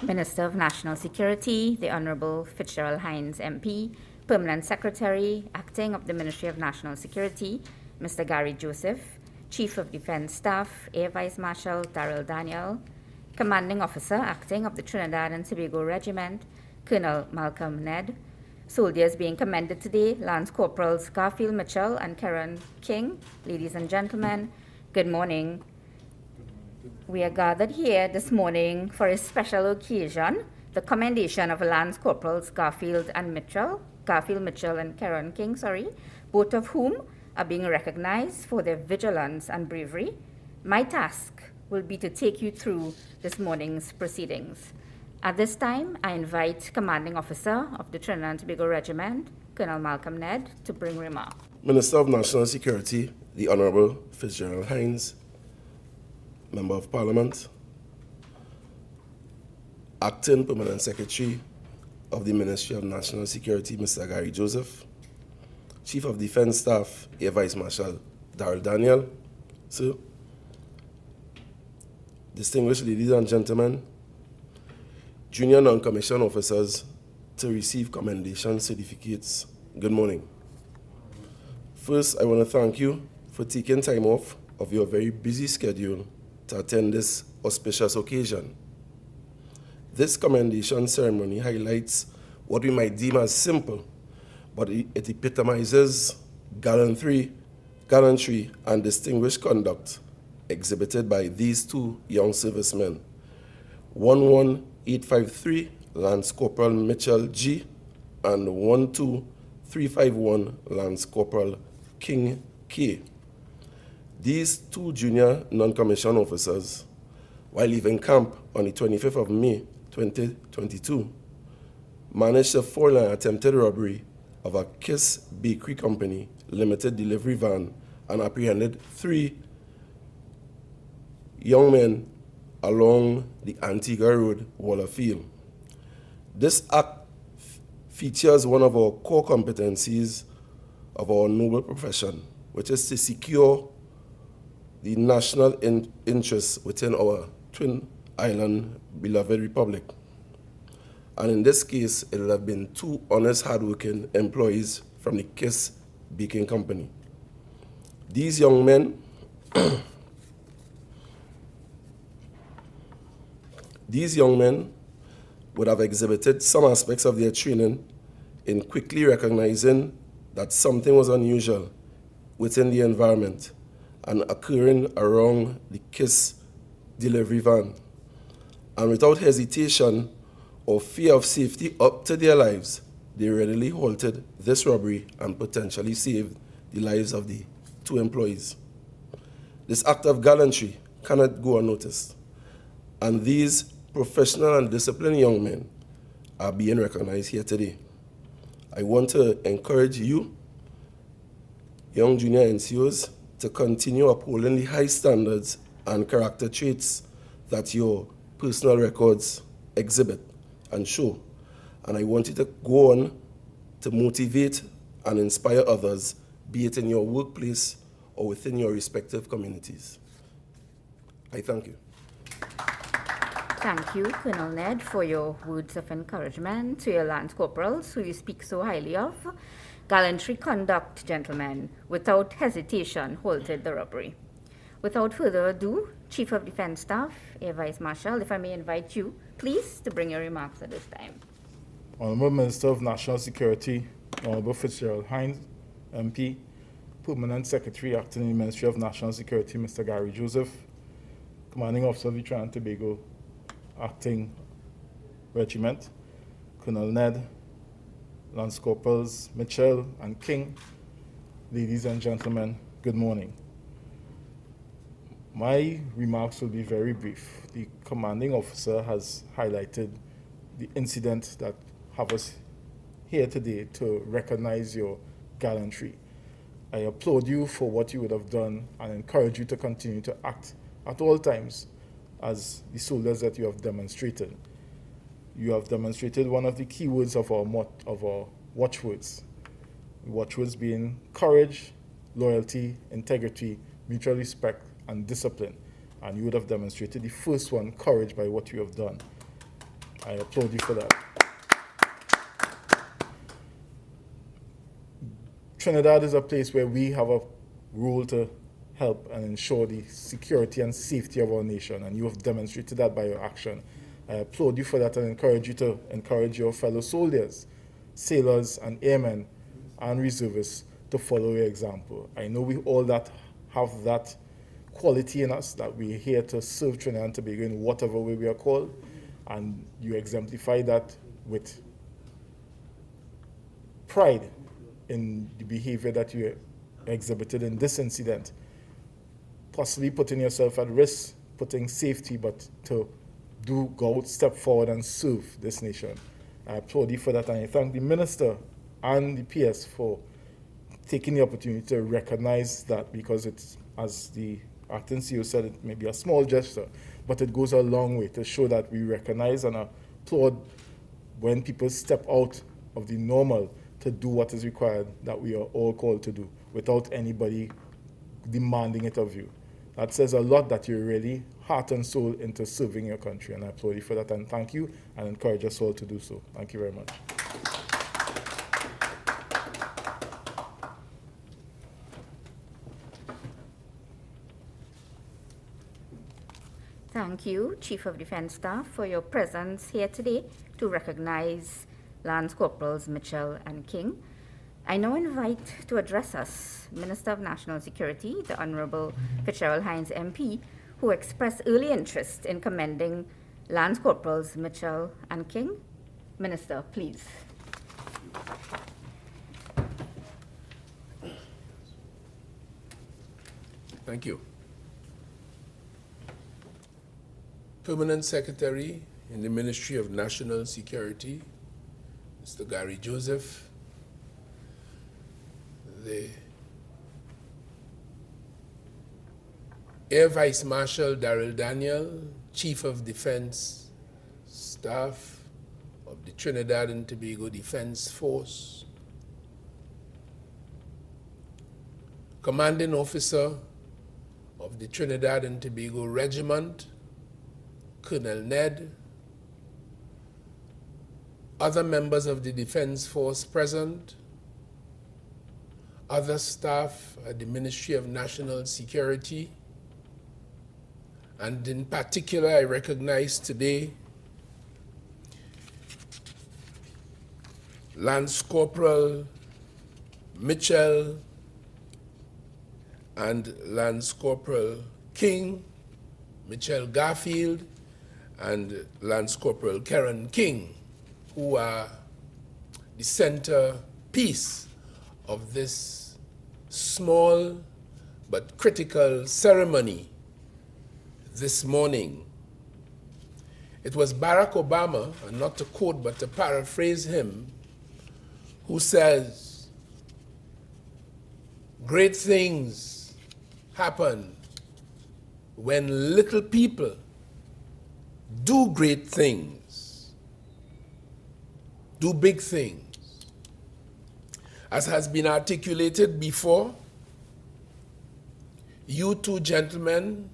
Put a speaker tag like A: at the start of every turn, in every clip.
A: Minister of National Security, the Honourable Fitzgerald Hinds MP, Permanent Secretary, Acting of the Ministry of National Security, Mr. Gary Joseph, Chief of Defence Staff, Air Vice Marshal Darryl, Commanding Officer, Acting of the Trinidad and Tobago Regiment, Colonel Malcolm Nedd. Soldiers being commended today, Lance Corporals Mitchell and King. Ladies and gentlemen, good morning. We are gathered here this morning for a special occasion, the commendation of Lance Corporals Mitchell and King, both of whom are being recognized for their vigilance and bravery. My task will be to take you through this morning's proceedings. At this time, I invite Commanding Officer of the Trinidad and Tobago Regiment, Colonel Malcolm Nedd, to bring remarks.
B: Minister of National Security, the Honourable Fitzgerald Hinds, Member of Parliament, Acting Permanent Secretary of the Ministry of National Security, Mr. Gary Joseph, Chief of Defence Staff, Air Vice Marshal Darryl, sir, distinguished ladies and gentlemen, junior non-commissioned officers to receive commendation certificates, good morning. First, I want to thank you for taking time off of your very busy schedule to attend this auspicious occasion. This commendation ceremony highlights what we might deem as simple, but it epitomizes gallantry and distinguished conduct exhibited by these two young servicemen, 11853 Lance Corporal Mitchell G and 12351 Lance Corporal King K. These two junior non-commissioned officers, while leaving camp on the 25th of May 2022, managed to foil an attempted robbery of a Kiss Bakery Company limited delivery van and apprehended 3 young men along the Antigua Road, Wallafield. This act features one of our core competencies of our noble profession, which is to secure the national interests within our twin island beloved republic. And in this case, it would have been 2 honest, hardworking employees from the Kiss Baking Company. These young men would have exhibited some aspects of their training in quickly recognizing that something was unusual within the environment and occurring around the Kiss delivery van. And without hesitation or fear of safety up to their lives, they readily halted this robbery and potentially saved the lives of the 2 employees. This act of gallantry cannot go unnoticed, and these professional and disciplined young men are being recognized here today. I want to encourage you, young junior NCOs, to continue upholding the high standards and character traits that your personal records exhibit and show. And I want you to go on to motivate and inspire others, be it in your workplace or within your respective communities. I thank you.
A: Thank you, Colonel Nedd, for your words of encouragement to your Lance Corporals, who you speak so highly of. Gallantry conduct, gentlemen, without hesitation, halted the robbery. Without further ado, Chief of Defence Staff, Air Vice Marshal, if I may invite you, please, to bring your remarks at this time.
C: Honourable Minister of National Security, Honourable Fitzgerald Hinds, MP, Permanent Secretary, Acting in the Ministry of National Security, Mr. Gary Joseph, Commanding Officer of the Trinidad and Tobago Acting Regiment, Colonel Nedd, Lance Corporals Mitchell and King, ladies and gentlemen, good morning. My remarks will be very brief. The commanding officer has highlighted the incident that have us here today to recognize your gallantry. I applaud you for what you would have done and encourage you to continue to act at all times as the soldiers that you have demonstrated. You have demonstrated one of the key words of our watchwords. Watchwords being courage, loyalty, integrity, mutual respect, and discipline. And you would have demonstrated the first one, courage, by what you have done. I applaud you for that. Trinidad is a place where we have a role to help and ensure the security and safety of our nation, and you have demonstrated that by your action. I applaud you for that and encourage you to encourage your fellow soldiers, sailors and airmen and reservists to follow your example. I know we all that have that quality in us, that we're here to serve Trinidad and Tobago in whatever way we are called, and you exemplify that with pride in the behavior that you exhibited in this incident, possibly putting yourself at risk, putting safety, but to go step forward and serve this nation. I applaud you for that, and I thank the Minister and the PS for taking the opportunity to recognize that, because it's, as the acting CEO said, it may be a small gesture, but it goes a long way to show that we recognize and applaud when people step out of the normal to do what is required, that we are all called to do, without anybody demanding it of you. That says a lot, that you're really heart and soul into serving your country, and I applaud you for that, and thank you, and encourage us all to do so. Thank you very much.
A: Thank you, Chief of Defence Staff, for your presence here today to recognize Lance Corporals Mitchell and King. I now invite to address us Minister of National Security, the Honourable Fitzgerald Hinds MP, who expressed early interest in commending Lance Corporals Mitchell and King. Minister, please.
D: Thank you. Permanent Secretary in the Ministry of National Security, Mr. Gary Joseph, the Air Vice Marshal Darryl Daniel, Chief of Defense Staff of the Trinidad and Tobago Defense Force, Commanding Officer of the Trinidad and Tobago Regiment, Colonel Nedd, other members of the Defense Force present, other staff at the Ministry of National Security, and in particular, I recognize today Lance Corporal Mitchell and Lance Corporal King, Mitchell Garfield, and Lance Corporal Karen King, who are the centerpiece of this small but critical ceremony this morning. It was Barack Obama, and not to quote but to paraphrase him, who says, "Great things happen when little people do great things, do big things." As has been articulated before, you two gentlemen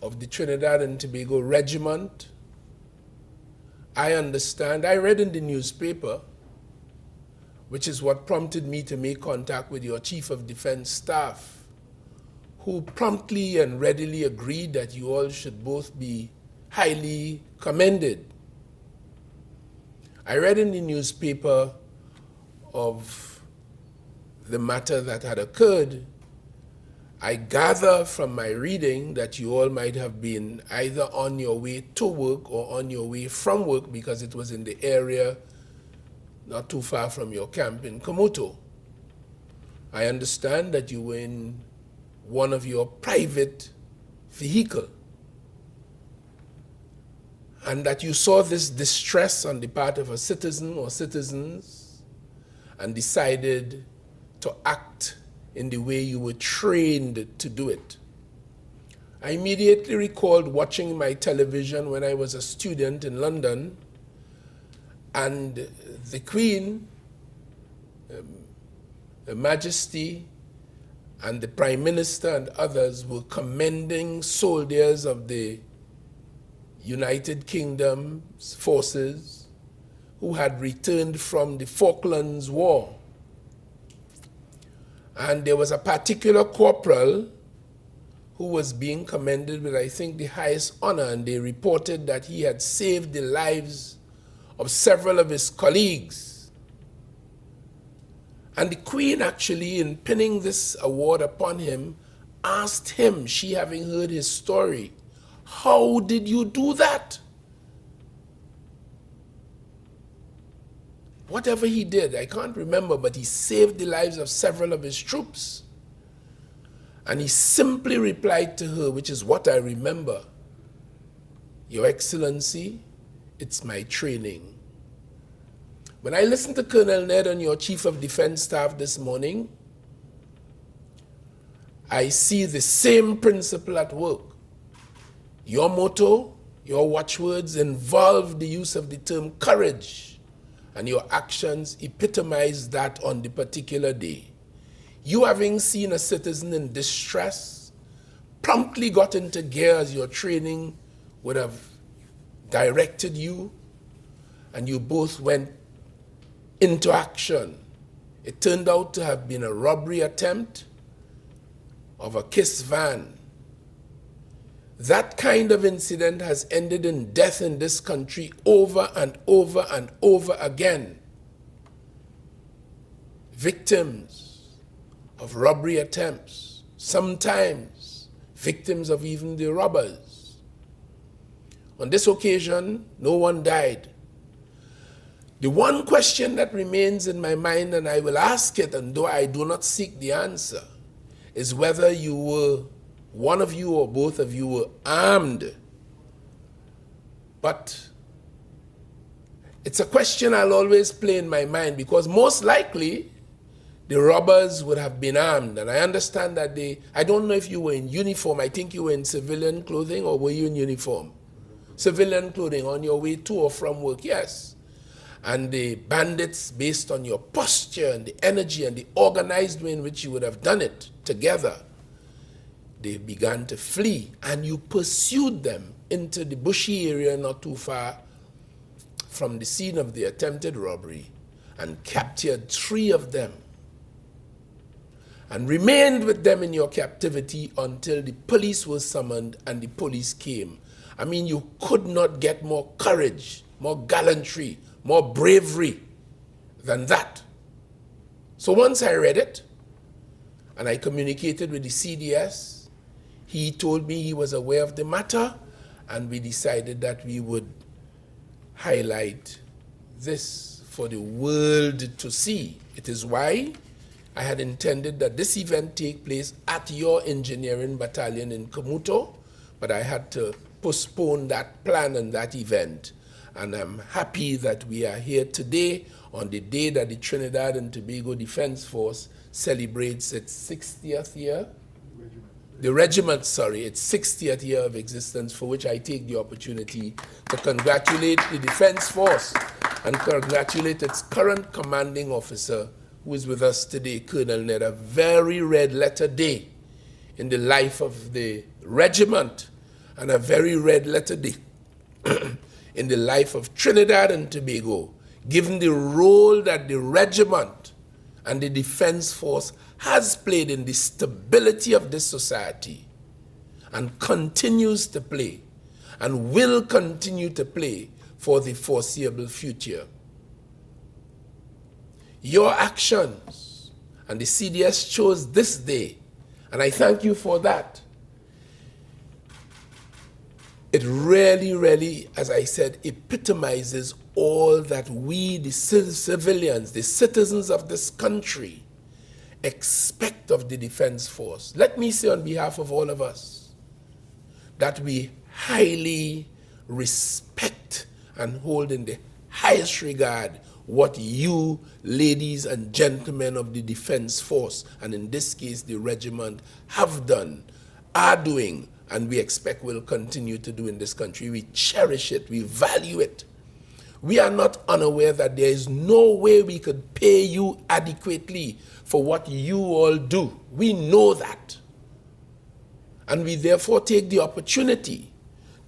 D: of the Trinidad and Tobago Regiment, I understand, I read in the newspaper, which is what prompted me to make contact with your Chief of Defense Staff, who promptly and readily agreed that you all should both be highly commended. I read in the newspaper of the matter that had occurred. I gather from my reading that you all might have been either on your way to work or on your way from work, because it was in the area not too far from your camp in Cumuto. I understand that you were in one of your private vehicle, and that you saw this distress on the part of a citizen or citizens and decided to act in the way you were trained to do it. I immediately recalled watching my television when I was a student in London, and the Queen, Her Majesty, and the Prime Minister and others were commending soldiers of the United Kingdom's forces who had returned from the Falklands War. And there was a particular corporal who was being commended with, I think, the highest honor, and they reported that he had saved the lives of several of his colleagues. And the Queen actually, in pinning this award upon him, asked him, she having heard his story, "How did you do that?" Whatever he did, I can't remember, but he saved the lives of several of his troops. And he simply replied to her, which is what I remember, "Your Excellency, it's my training." When I listened to Colonel Nedd and your Chief of Defense Staff this morning, I see the same principle at work. Your motto, your watchwords involve the use of the term courage, and your actions epitomize that on the particular day. You, having seen a citizen in distress, promptly got into gear as your training would have directed you, and you both went into action. It turned out to have been a robbery attempt of a KISS van. That kind of incident has ended in death in this country over and over and over again. Victims of robbery attempts, sometimes victims of even the robbers. On this occasion, no one died. The one question that remains in my mind, and I will ask it, and though I do not seek the answer, is whether you were, one of you or both of you were armed. But it's a question I'll always play in my mind, because most likely the robbers would have been armed. And I understand that I don't know if you were in uniform. I think you were in civilian clothing, or were you in uniform? Civilian clothing on your way to or from work, yes. And the bandits, based on your posture and the energy and the organized way in which you would have done it together, they began to flee, and you pursued them into the bushy area not too far from the scene of the attempted robbery and captured 3 of them and remained with them in your captivity until the police was summoned and the police came. I mean, you could not get more courage, more gallantry, more bravery than that. So once I read it, and I communicated with the CDS, he told me he was aware of the matter, and we decided that we would highlight this for the world to see. It is why I had intended that this event take place at your engineering battalion in Cumuto, but I had to postpone that plan and that event. And I'm happy that we are here today on the day that the Trinidad and Tobago Defense Force celebrates its 60th year. The regiment, its 60th year of existence, for which I take the opportunity to congratulate the Defense Force and congratulate its current commanding officer, who is with us today, Colonel Nedd. A very red letter day in the life of the regiment, and a very red letter day in the life of Trinidad and Tobago, given the role that the regiment and the Defense Force has played in the stability of this society, and continues to play, and will continue to play for the foreseeable future. Your actions, and the CDS chose this day, and I thank you for that. It really, really, as I said, epitomizes all that we, the civilians, the citizens of this country, expect of the Defense Force. Let me say on behalf of all of us that we highly respect and hold in the highest regard what you, ladies and gentlemen of the Defense Force, and in this case the regiment, have done, are doing, and we expect will continue to do in this country. We cherish it, we value it. We are not unaware that there is no way we could pay you adequately for what you all do. We know that. And we therefore take the opportunity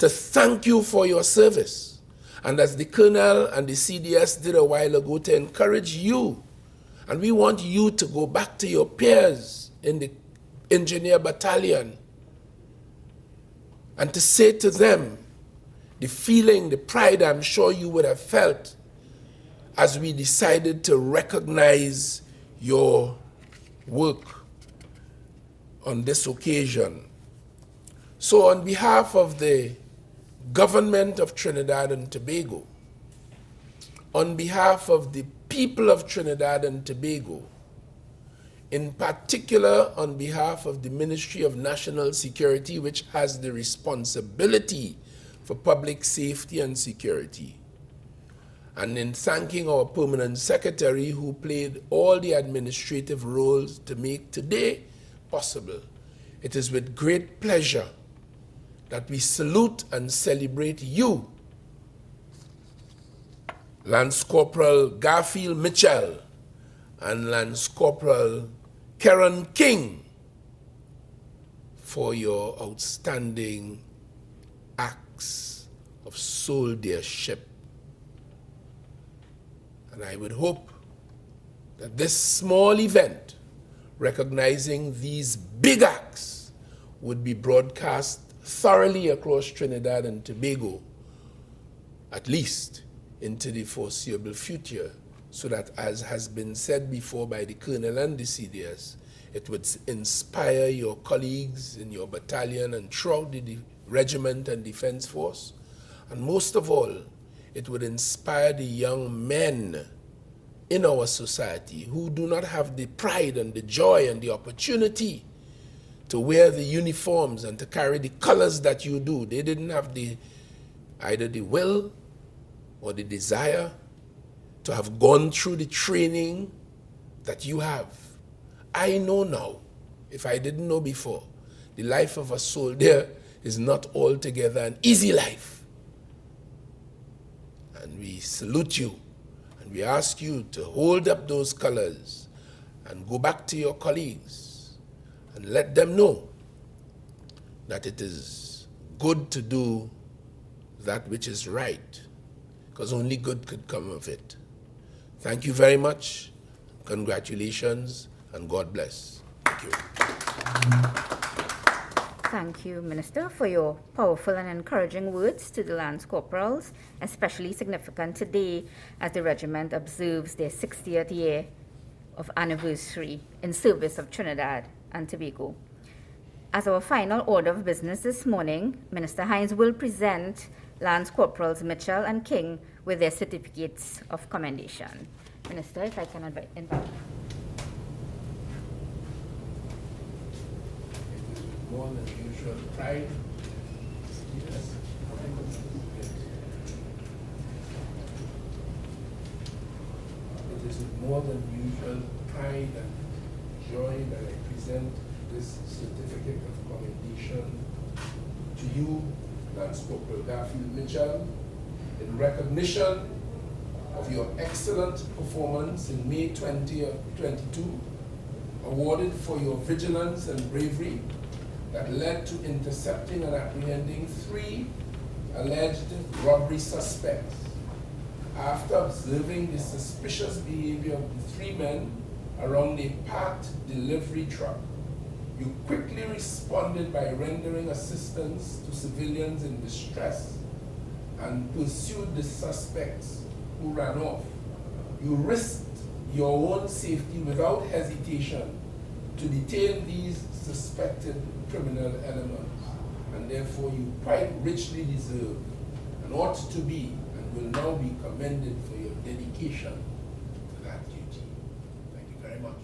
D: to thank you for your service. And as the Colonel and the CDS did a while ago, to encourage you. And we want you to go back to your peers in the Engineer Battalion and to say to them the feeling, the pride I'm sure you would have felt as we decided to recognize your work on this occasion. So on behalf of the government of Trinidad and Tobago, on behalf of the people of Trinidad and Tobago, in particular on behalf of the Ministry of National Security, which has the responsibility for public safety and security, and in thanking our permanent secretary who played all the administrative roles to make today possible, it is with great pleasure that we salute and celebrate you, Lance Corporal Garfield Mitchell and Lance Corporal King, for your outstanding acts of soldiership. And I would hope that this small event, recognizing these big acts, would be broadcast thoroughly across Trinidad and Tobago, at least into the foreseeable future, so that, as has been said before by the Colonel and the CDS, it would inspire your colleagues in your battalion and throughout the regiment and defense force. And most of all, it would inspire the young men in our society who do not have the pride and the joy and the opportunity to wear the uniforms and to carry the colors that you do. They didn't have either the will or the desire to have gone through the training that you have. I know now, if I didn't know before, the life of a soldier is not altogether an easy life. And we salute you, and we ask you to hold up those colors and go back to your colleagues and let them know that it is good to do that which is right, because only good could come of it. Thank you very much. Congratulations, and God bless. Thank you.
A: Thank you, Minister, for your powerful and encouraging words to the Lance Corporals, especially significant today as the regiment observes their 60th year of anniversary in service of Trinidad and Tobago. As our final order of business this morning, Minister Hinds will present Lance Corporals Mitchell and King with their certificates of commendation. Minister, if I can invite.
D: More than usual pride. Yes. It is with more than usual pride and joy that I present this certificate of commendation to you, Lance Corporal Garfield Mitchell, in recognition of your excellent performance in May 2022, awarded for your vigilance and bravery that led to intercepting and apprehending 3 alleged robbery suspects. After observing the suspicious behavior of the 3 men around a parked delivery truck, you quickly responded by rendering assistance to civilians in distress and pursued the suspects who ran off. You risked your own safety without hesitation to detain these suspected criminal elements, and therefore you quite richly deserve and ought to be and will now be commended for your dedication to that duty. Thank you very much.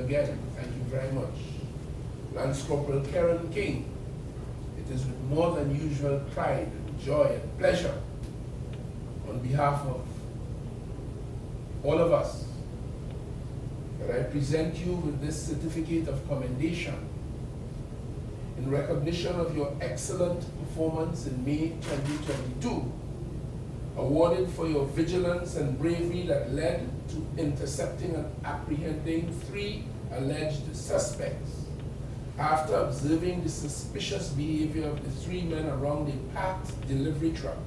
D: Again, thank you very much. Lance Corporal King, it is with more than usual pride, joy, and pleasure on behalf of all of us, that I present you with this certificate of commendation in recognition of your excellent performance in May 2022, awarded for your vigilance and bravery that led to intercepting and apprehending 3 alleged suspects. After observing the suspicious behavior of the 3 men around a packed delivery truck,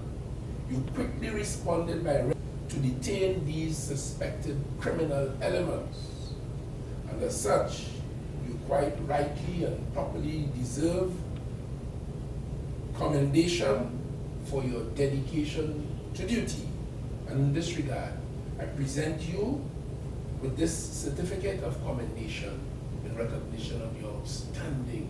D: you quickly responded to detain these suspected criminal elements. And as such, you quite rightly and properly deserve commendation for your dedication to duty. And in this regard, I present you with this certificate of commendation in recognition of your outstanding